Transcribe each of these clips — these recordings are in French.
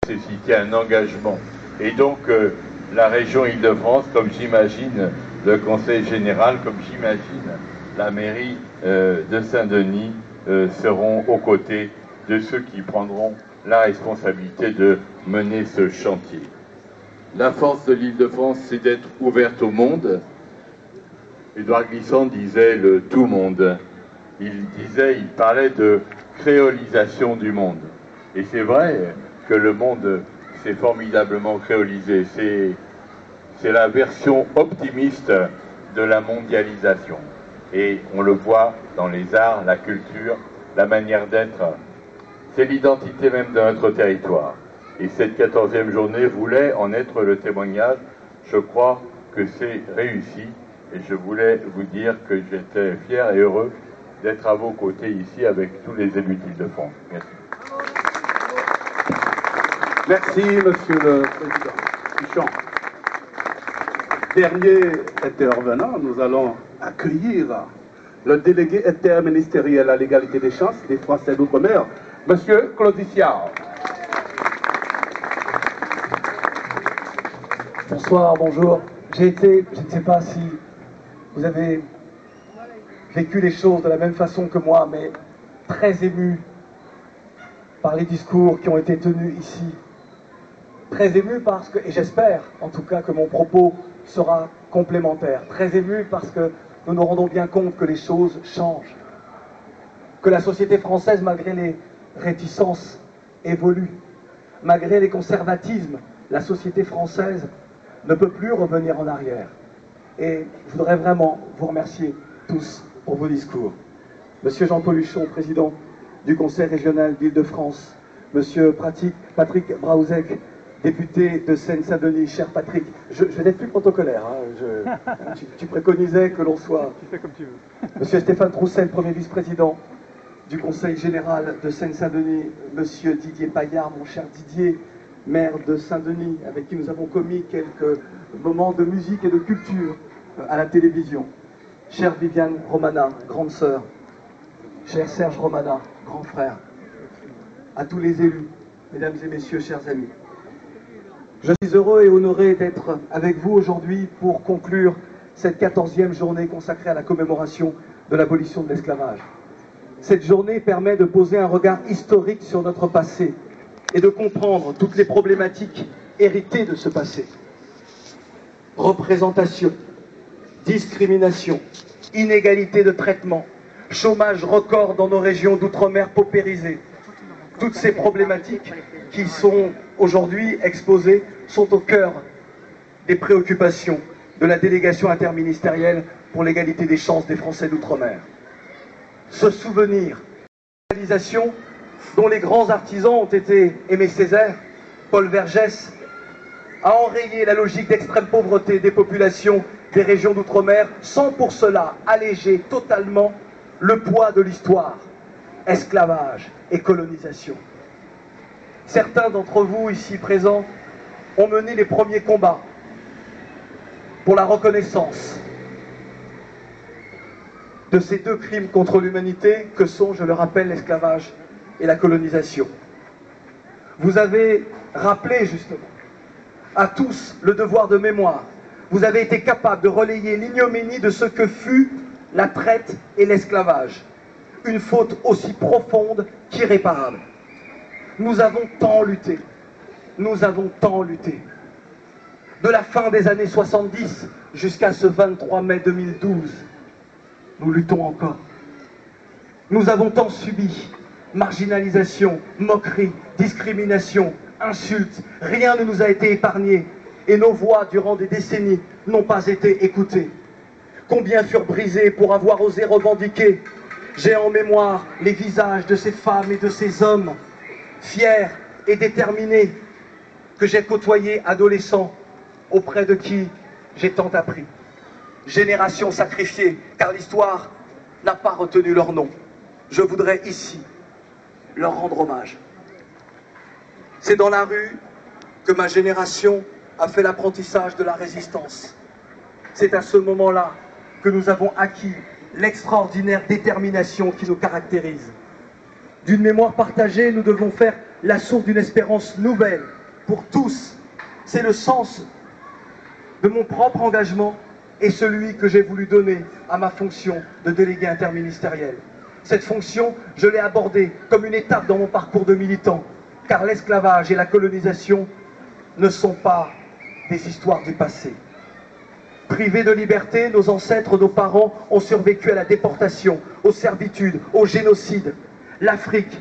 nécessiter un engagement. Et donc, la région Île-de-France, comme j'imagine le Conseil général, comme j'imagine la mairie de Saint-Denis, seront aux côtés de ceux qui prendront la responsabilité de mener ce chantier. La force de l'Île-de-France, c'est d'être ouverte au monde. Édouard Glissant disait le tout monde. Il parlait de créolisation du monde. Et c'est vrai que le monde s'est formidablement créolisé. C'est la version optimiste de la mondialisation. Et on le voit dans les arts, la culture, la manière d'être. C'est l'identité même de notre territoire. Et cette 14e journée voulait en être le témoignage. Je crois que c'est réussi. Et je voulais vous dire que j'étais fier et heureux d'être à vos côtés ici avec tous les élus d'Île-de-France. Merci. Merci, Monsieur le Président Pichon. Dernier intervenant, nous allons accueillir le délégué interministériel à l'égalité des chances des Français d'outre-mer, Monsieur Claude Siard. Bonsoir, bonjour. Je ne sais pas si vous avez vécu les choses de la même façon que moi, mais très ému par les discours qui ont été tenus ici. Très ému parce que, et j'espère en tout cas que mon propos sera complémentaire, très ému parce que nous nous rendons bien compte que les choses changent, que la société française, malgré les réticences, évolue, malgré les conservatismes, la société française ne peut plus revenir en arrière. Et je voudrais vraiment vous remercier tous pour vos discours. Monsieur Jean-Paul Huchon, président du Conseil régional d'Île-de-France, Monsieur Patrick Braouzek, député de Seine-Saint-Denis. Cher Patrick, je n'ai plus protocolaire, hein, tu préconisais que l'on soit... Tu fais comme tu veux. Monsieur Stéphane Troussel, premier vice-président du Conseil général de Seine-Saint-Denis, Monsieur Didier Paillard, mon cher Didier, maire de Saint-Denis, avec qui nous avons commis quelques moments de musique et de culture à la télévision. Chère Viviane Romana, grande sœur, cher Serge Romana, grand frère, à tous les élus, mesdames et messieurs, chers amis. Je suis heureux et honoré d'être avec vous aujourd'hui pour conclure cette 14e journée consacrée à la commémoration de l'abolition de l'esclavage. Cette journée permet de poser un regard historique sur notre passé et de comprendre toutes les problématiques héritées de ce passé. Représentation, discrimination, inégalité de traitement, chômage record dans nos régions d'outre-mer paupérisées. Toutes ces problématiques qui sont aujourd'hui exposées sont au cœur des préoccupations de la délégation interministérielle pour l'égalité des chances des Français d'outre-mer. Ce souvenir, réalisation dont les grands artisans ont été Aimé Césaire, Paul Vergès, a enrayé la logique d'extrême pauvreté des populations des régions d'outre-mer sans pour cela alléger totalement le poids de l'histoire, esclavage et colonisation. Certains d'entre vous ici présents ont mené les premiers combats pour la reconnaissance de ces deux crimes contre l'humanité que sont, je le rappelle, l'esclavage et la colonisation. Vous avez rappelé justement à tous le devoir de mémoire. Vous avez été capable de relayer l'ignominie de ce que fut la traite et l'esclavage. Une faute aussi profonde qu'irréparable. Nous avons tant lutté. Nous avons tant lutté. De la fin des années 70 jusqu'à ce 23 mai 2012, nous luttons encore. Nous avons tant subi. Marginalisation, moquerie, discrimination, insultes, rien ne nous a été épargné et nos voix durant des décennies n'ont pas été écoutées. Combien furent brisés pour avoir osé revendiquer? J'ai en mémoire les visages de ces femmes et de ces hommes fiers et déterminés que j'ai côtoyés adolescents, auprès de qui j'ai tant appris. Générations sacrifiées, car l'histoire n'a pas retenu leur nom. Je voudrais ici leur rendre hommage. C'est dans la rue que ma génération a fait l'apprentissage de la résistance. C'est à ce moment-là que nous avons acquis l'extraordinaire détermination qui nous caractérise. D'une mémoire partagée, nous devons faire la source d'une espérance nouvelle pour tous. C'est le sens de mon propre engagement et celui que j'ai voulu donner à ma fonction de délégué interministériel. Cette fonction, je l'ai abordée comme une étape dans mon parcours de militant, car l'esclavage et la colonisation ne sont pas des histoires du passé. Privés de liberté, nos ancêtres, nos parents ont survécu à la déportation, aux servitudes, au génocide. L'Afrique,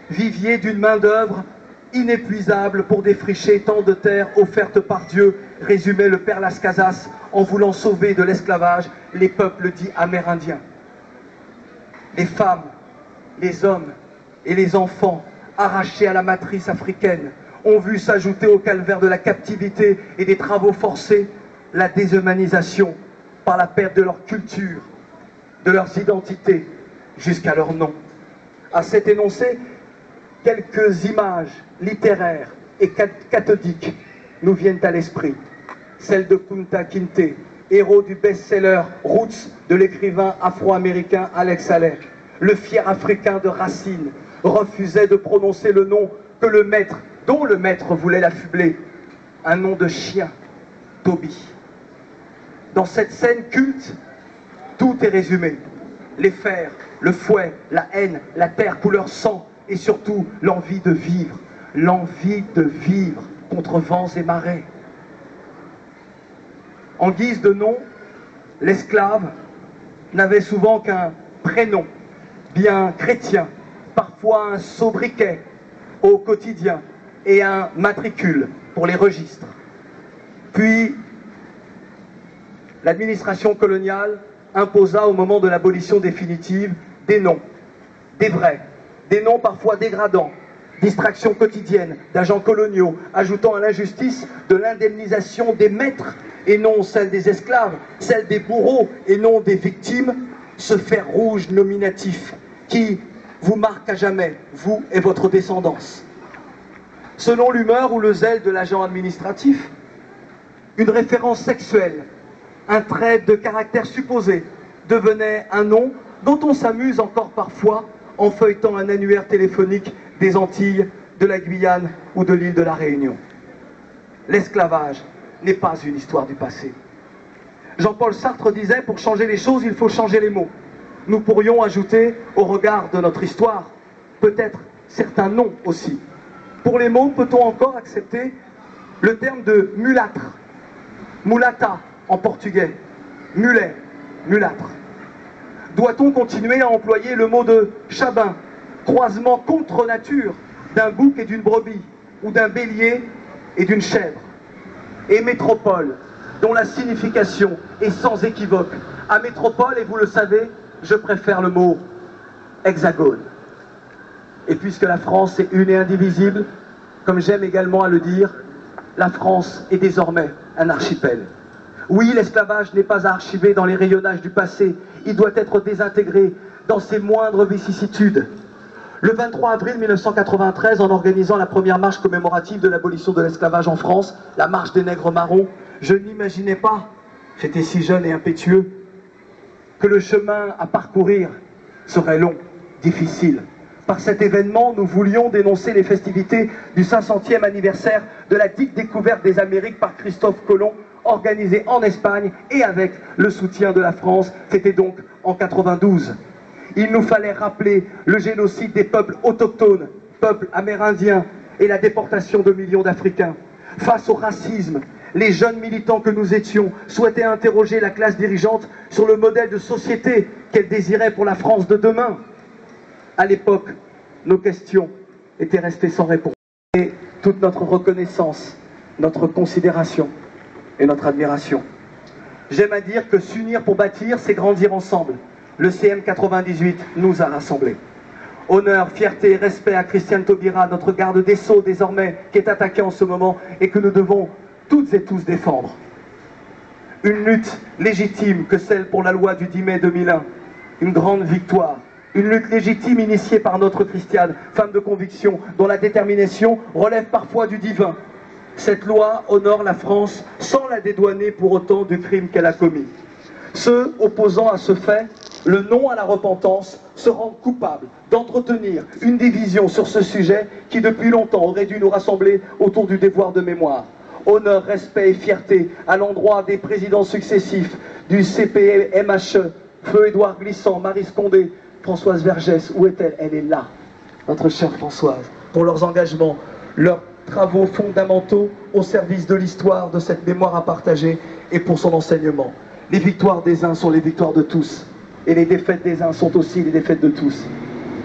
vivier d'une main-d'œuvre inépuisable pour défricher tant de terres offertes par Dieu, résumait le père Las Casas en voulant sauver de l'esclavage les peuples dits amérindiens. Les femmes, les hommes et les enfants arrachés à la matrice africaine ont vu s'ajouter au calvaire de la captivité et des travaux forcés la déshumanisation par la perte de leur culture, de leurs identités, jusqu'à leur nom. À cet énoncé, quelques images littéraires et cathodiques nous viennent à l'esprit. Celle de Kunta Kinte, héros du best-seller Roots de l'écrivain afro-américain Alex Haley. Le fier africain de Racine refusait de prononcer le nom que le maître, dont le maître voulait l'affubler, un nom de chien, Toby. Dans cette scène culte, tout est résumé. Les fers, le fouet, la haine, la terre couleur sang et surtout l'envie de vivre contre vents et marées. En guise de nom, l'esclave n'avait souvent qu'un prénom, bien chrétien, parfois un sobriquet au quotidien et un matricule pour les registres. Puis, l'administration coloniale imposa au moment de l'abolition définitive des noms, des vrais, des noms parfois dégradants, distractions quotidiennes d'agents coloniaux, ajoutant à l'injustice de l'indemnisation des maîtres et non celle des esclaves, celle des bourreaux et non des victimes, ce fer rouge nominatif qui vous marque à jamais, vous et votre descendance. Selon l'humeur ou le zèle de l'agent administratif, une référence sexuelle, un trait de caractère supposé, devenait un nom dont on s'amuse encore parfois en feuilletant un annuaire téléphonique des Antilles, de la Guyane ou de l'île de la Réunion. L'esclavage n'est pas une histoire du passé. Jean-Paul Sartre disait, pour changer les choses, il faut changer les mots. Nous pourrions ajouter, au regard de notre histoire, peut-être certains noms aussi. Pour les mots, peut-on encore accepter le terme de mulâtre, mulata en portugais, mulet, mulâtre? Doit-on continuer à employer le mot de chabin, croisement contre nature d'un bouc et d'une brebis, ou d'un bélier et d'une chèvre? Et métropole, dont la signification est sans équivoque. À métropole, et vous le savez, je préfère le mot hexagone. Et puisque la France est une et indivisible, comme j'aime également à le dire, la France est désormais un archipel. Oui, l'esclavage n'est pas à archiver dans les rayonnages du passé, il doit être désintégré dans ses moindres vicissitudes. Le 23 avril 1993, en organisant la première marche commémorative de l'abolition de l'esclavage en France, la marche des nègres marrons, je n'imaginais pas, j'étais si jeune et impétueux, que le chemin à parcourir serait long, difficile. Par cet événement, nous voulions dénoncer les festivités du 500e anniversaire de la dite découverte des Amériques par Christophe Colomb, organisée en Espagne et avec le soutien de la France. C'était donc en 92. Il nous fallait rappeler le génocide des peuples autochtones, peuples amérindiens, et la déportation de millions d'Africains. Face au racisme, les jeunes militants que nous étions souhaitaient interroger la classe dirigeante sur le modèle de société qu'elle désirait pour la France de demain. À l'époque, nos questions étaient restées sans réponse. Et toute notre reconnaissance, notre considération et notre admiration. J'aime à dire que s'unir pour bâtir, c'est grandir ensemble. Le CM 98 nous a rassemblés. Honneur, fierté et respect à Christiane Taubira, notre garde des Sceaux désormais, qui est attaquée en ce moment et que nous devons toutes et tous défendre. Une lutte légitime que celle pour la loi du 10 mai 2001. Une grande victoire. Une lutte légitime initiée par notre Christiane, femme de conviction, dont la détermination relève parfois du divin. Cette loi honore la France sans la dédouaner pour autant du crime qu'elle a commis. Ceux opposant à ce fait le non à la repentance se rendent coupables d'entretenir une division sur ce sujet qui depuis longtemps aurait dû nous rassembler autour du devoir de mémoire. Honneur, respect et fierté à l'endroit des présidents successifs du CPE, MHE, Feu Édouard Glissant, Maryse Condé, Françoise Vergès. Où est-elle? Elle est là, notre chère Françoise, pour leurs engagements, leurs travaux fondamentaux au service de l'histoire, de cette mémoire à partager et pour son enseignement. Les victoires des uns sont les victoires de tous et les défaites des uns sont aussi les défaites de tous.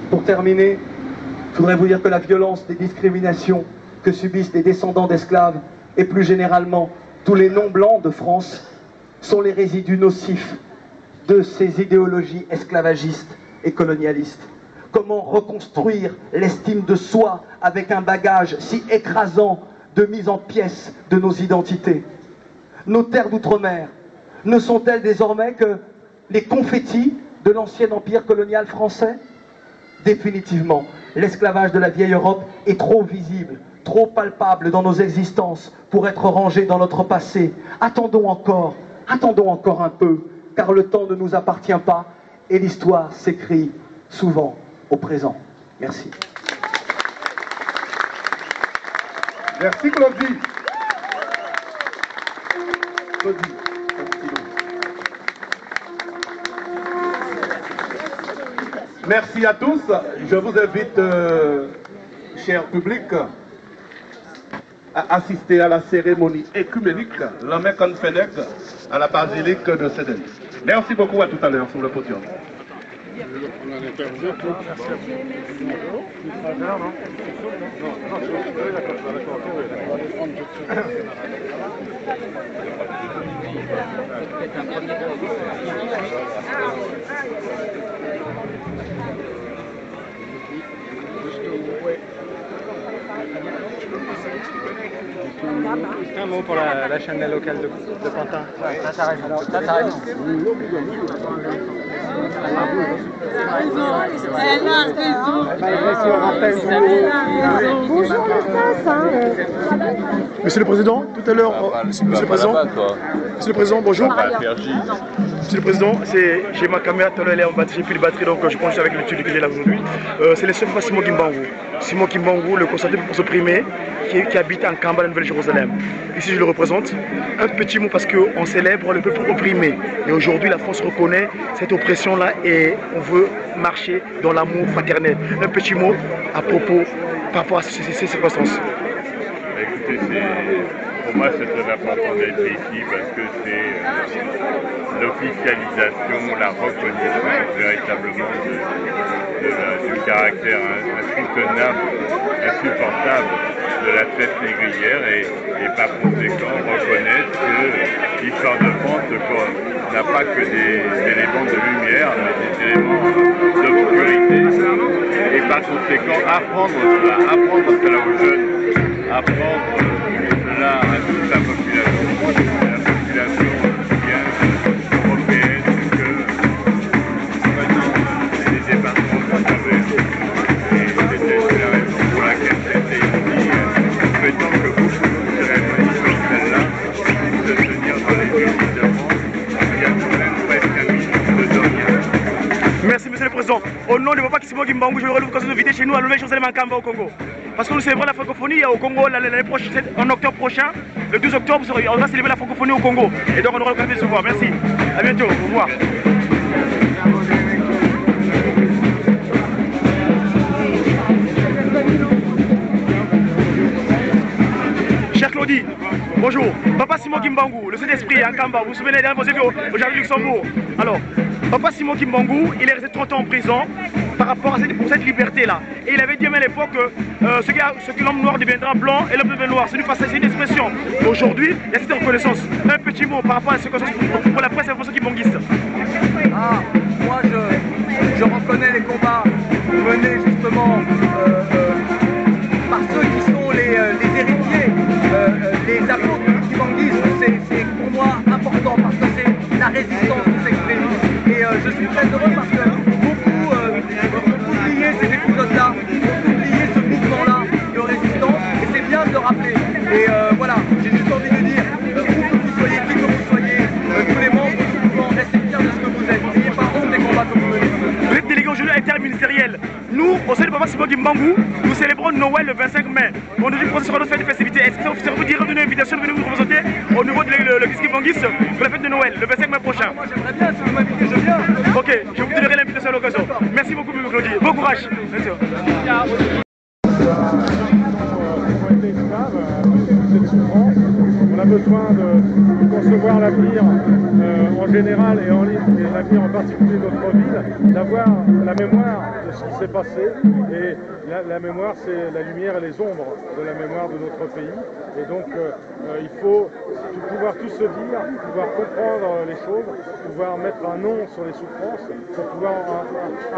Pour terminer, je voudrais vous dire que la violence des discriminations que subissent les descendants d'esclaves et plus généralement tous les non-blancs de France sont les résidus nocifs de ces idéologies esclavagistes et colonialistes. Comment reconstruire l'estime de soi avec un bagage si écrasant de mise en pièces de nos identités? Nos terres d'outre-mer ne sont-elles désormais que les confettis de l'ancien empire colonial français? Définitivement, l'esclavage de la vieille Europe est trop visible, trop palpable dans nos existences pour être rangé dans notre passé. Attendons encore un peu, car le temps ne nous appartient pas et l'histoire s'écrit souvent au présent. Merci. Merci Claudie. Claudie. Merci à tous. Je vous invite, cher public, à assister à la cérémonie écuménique, l'Amé Confénec, à la basilique de Saint-Denis. Merci beaucoup, à tout à l'heure sur le podium. Un mot pour la chaîne locale de Pantin. Ça t'as raison. Monsieur le Président, tout à l'heure, Monsieur le Président, bonjour. Monsieur le Président, j'ai ma caméra, tout à l'heure, j'ai pris le batterie, donc je pense avec l'étude que j'ai là aujourd'hui. C'est le chef Simon Kimbangu. Simon Kimbangu, le conservateur pour s'opprimer, qui habite en Kamba, la Nouvelle-Jérusalem. Ici, je le représente. Un petit mot parce qu'on célèbre le peuple opprimé. Et aujourd'hui, la France reconnaît cette oppression-là et on veut marcher dans l'amour fraternel. Un petit mot à propos, par rapport à ces circonstances. Écoutez, pour moi, c'est très important d'être ici parce que c'est l'officialisation, la reconnaissance véritablement du caractère insoutenable, insupportable de la traite négrière et par conséquent reconnaître que l'histoire de France n'a pas que des éléments de lumière, mais des éléments d'obscurité et par conséquent apprendre cela aux jeunes, apprendre cela à toute la population bien européenne que maintenant les départements de travers. Et c'était la raison pour laquelle j'étais ici, souhaitant que beaucoup de cérémonies comme celle-là puissent se tenir dans les villes de France. Il y a tout de même presque un minute de Dorian. Merci Monsieur le Président. Au nom de Papa Simon Kimbangu, je vais renouveler l'occasion de visiter chez nous à Nouvelle-Jérusalem en Kamba au Congo. Parce que nous célébrons la francophonie au Congo l'année prochaine, en octobre prochain, le 12 octobre, on va célébrer la francophonie au Congo. Et donc on aura l'occasion de se voir. Merci. À bientôt. Au revoir. Cher Claudie, bonjour. Papa Simon Kimbangu, le Saint-Esprit en Kamba, vous vous souvenez dernière fois au Jardin du Luxembourg. Alors, Papa Simon Kimbangu, il est resté 30 ans en prison par rapport à pour cette liberté-là. Et il avait dit même à l'époque que ce que l'homme noir deviendra blanc et l'homme deviendra noir. C'est une expression. Aujourd'hui, il y a cette reconnaissance. Un petit mot par rapport à ce que pour la presse et pour ceux qui banguistes. Ah, moi je reconnais les combats menés justement par ceux qui sont les héritiers, les apôtres du kibanguisme. C'est pour moi important parce que c'est la résistance qui s'exprime. Et je suis très heureux parce que beaucoup oublié ces épisodes-là, beaucoup oublié ce mouvement-là de résistance. Et c'est bien de le rappeler. Et voilà, j'ai juste envie de dire, où que vous soyez, qui que vous soyez, tous les membres du mouvement, restez fiers de ce que vous êtes. N'ayez pas honte des combats que vous menez. Vous êtes délégué aujourd'hui nous, au sein du Papa Simon Kimbangu, nous célébrons Noël le 25 mai. On nous dit qu'on va faire des festivités. Est-ce que ça vous dirait d'une invitation de venir nous représenter au niveau de l'église Kimbangiste pour la fête de Noël, le 25 mai prochain? Moi j'aimerais bien, si vous m'invitez, je viens. Ok, je vous donnerai l'invitation à l'occasion. Merci beaucoup, M. Claudie. Bon courage. Merci. On a besoin de concevoir l'avenir en général et l'avenir en particulier de notre ville, d'avoir la mémoire de ce qui s'est passé. Et la mémoire, c'est la lumière et les ombres de la mémoire de notre pays. Et donc, il faut pouvoir tout se dire, pouvoir comprendre les choses, pouvoir mettre un nom sur les souffrances pour pouvoir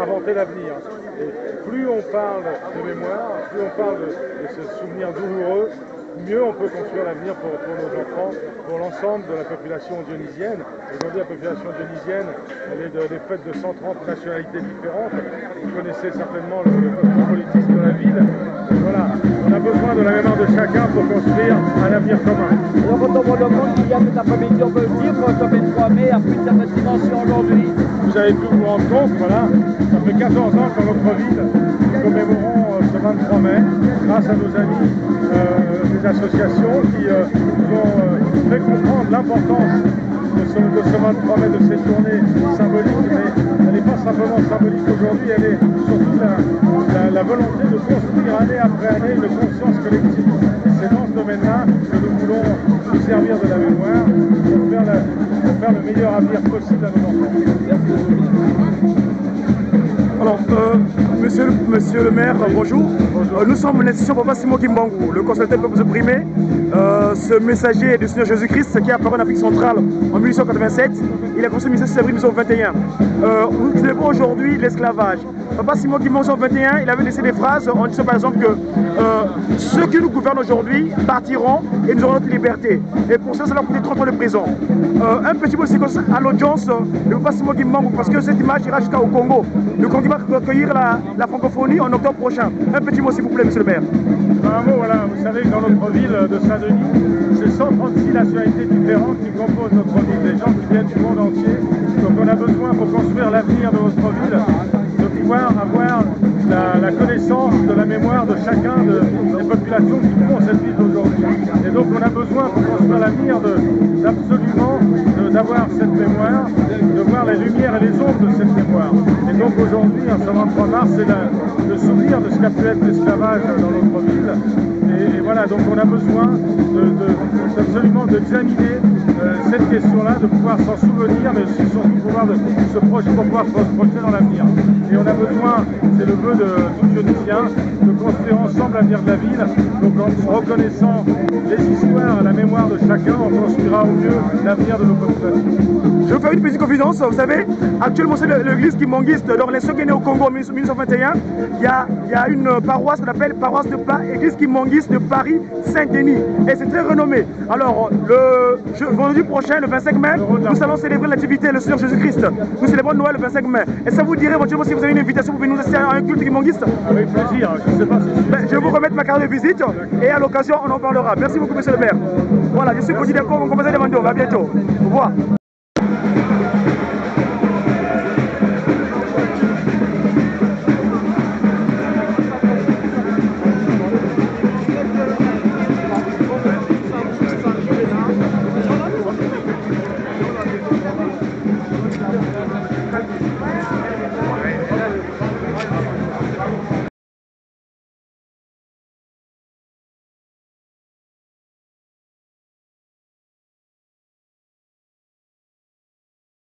inventer l'avenir. Et plus on parle de mémoire, plus on parle de ce souvenir douloureux, mieux on peut construire l'avenir pour nos enfants, pour l'ensemble de la population dionysienne. Aujourd'hui, la population dionysienne, elle est des fêtes de 130 nationalités différentes. Vous connaissez certainement le cosmopolitisme de la ville. Voilà, on a besoin de la mémoire de chacun pour construire un avenir commun. Donc quand on voit le monde qu'il y a cet après-midi, on peut le dire, comme le 3 mai a pris une certaine dimension aujourd'hui. Vous avez pu vous rendre compte, voilà, ça fait 14 ans que dans notre ville, nous commémorons ce 23 mai, grâce à nos amis des associations qui nous ont fait comprendre l'importance de ce 23 mai, de cette journée symbolique, mais elle n'est pas simplement symbolique aujourd'hui, elle est surtout la volonté de construire année après année une conscience collective. Et c'est dans ce domaine-là que nous voulons nous servir de la mémoire pour faire le meilleur avenir possible à nos enfants. Alors, monsieur le maire, bonjour. Nous sommes l'institution Papa Simon Kimbangu, le consultant des peuples opprimés. Ce messager du Seigneur Jésus-Christ qui est apparu en Afrique centrale en 1887. Il a commencé le 17 février 1921. Nous célébrons aujourd'hui l'esclavage. Papa Simon Kimbangu en 1921, il avait laissé des phrases en disant par exemple que ceux qui nous gouvernent aujourd'hui partiront et nous aurons notre liberté. Et pour ça, ça va coûter 30 ans de prison. Un petit mot à l'audience de Papa Simon Kimbangu, parce que cette image ira jusqu'au Congo. Le Congo va accueillir la francophonie en octobre prochain. Un petit mot s'il vous plaît, monsieur le maire. Un mot, voilà, vous savez que dans notre ville de Saint-Denis, c'est 136 nationalités différentes qui composent notre ville, des gens qui viennent du monde entier. Donc on a besoin, pour construire l'avenir de notre ville, de pouvoir avoir la connaissance de la mémoire de chacun des populations qui font cette ville d'aujourd'hui. Et donc on a besoin, pour construire l'avenir, absolument d'avoir cette mémoire, de voir les lumières et les ombres de cette mémoire. Et donc aujourd'hui, ce 23 mars, c'est le souvenir de ce qu'a pu être l'esclavage dans notre ville. Et voilà, donc on a besoin absolument d'examiner cette question-là, de pouvoir s'en souvenir, mais aussi surtout pouvoir se projeter pour pouvoir se projeter dans l'avenir. Et on a besoin, c'est le vœu de tout Dionysien, de construire ensemble l'avenir de la ville. Donc en reconnaissant les histoires et la mémoire de chacun, on construira au mieux l'avenir de nos populations. Je vais vous faire une petite confidence, vous savez, actuellement c'est l'église Kimbangiste, dans les ceux qui est né au Congo en 1921, il y a une paroisse qu'on appelle paroisse de église Kimbangiste de Paris Saint-Denis, et c'est très renommé. Alors, vendredi prochain, le 25 mai, nous allons célébrer l'activité le Seigneur Jésus-Christ. Nous célébrons Noël le 25 mai. Et ça vous dirait éventuellement si vous avez une invitation pour venir nous assister à un culte Kimbangiste? Avec plaisir, je ne sais pas si je vais vous remettre ma carte de visite, et à l'occasion, on en parlera. Merci beaucoup, monsieur le maire. Voilà, je suis Claudie Delcourt, mon compagnon de Mando. À bientôt. Au revoir.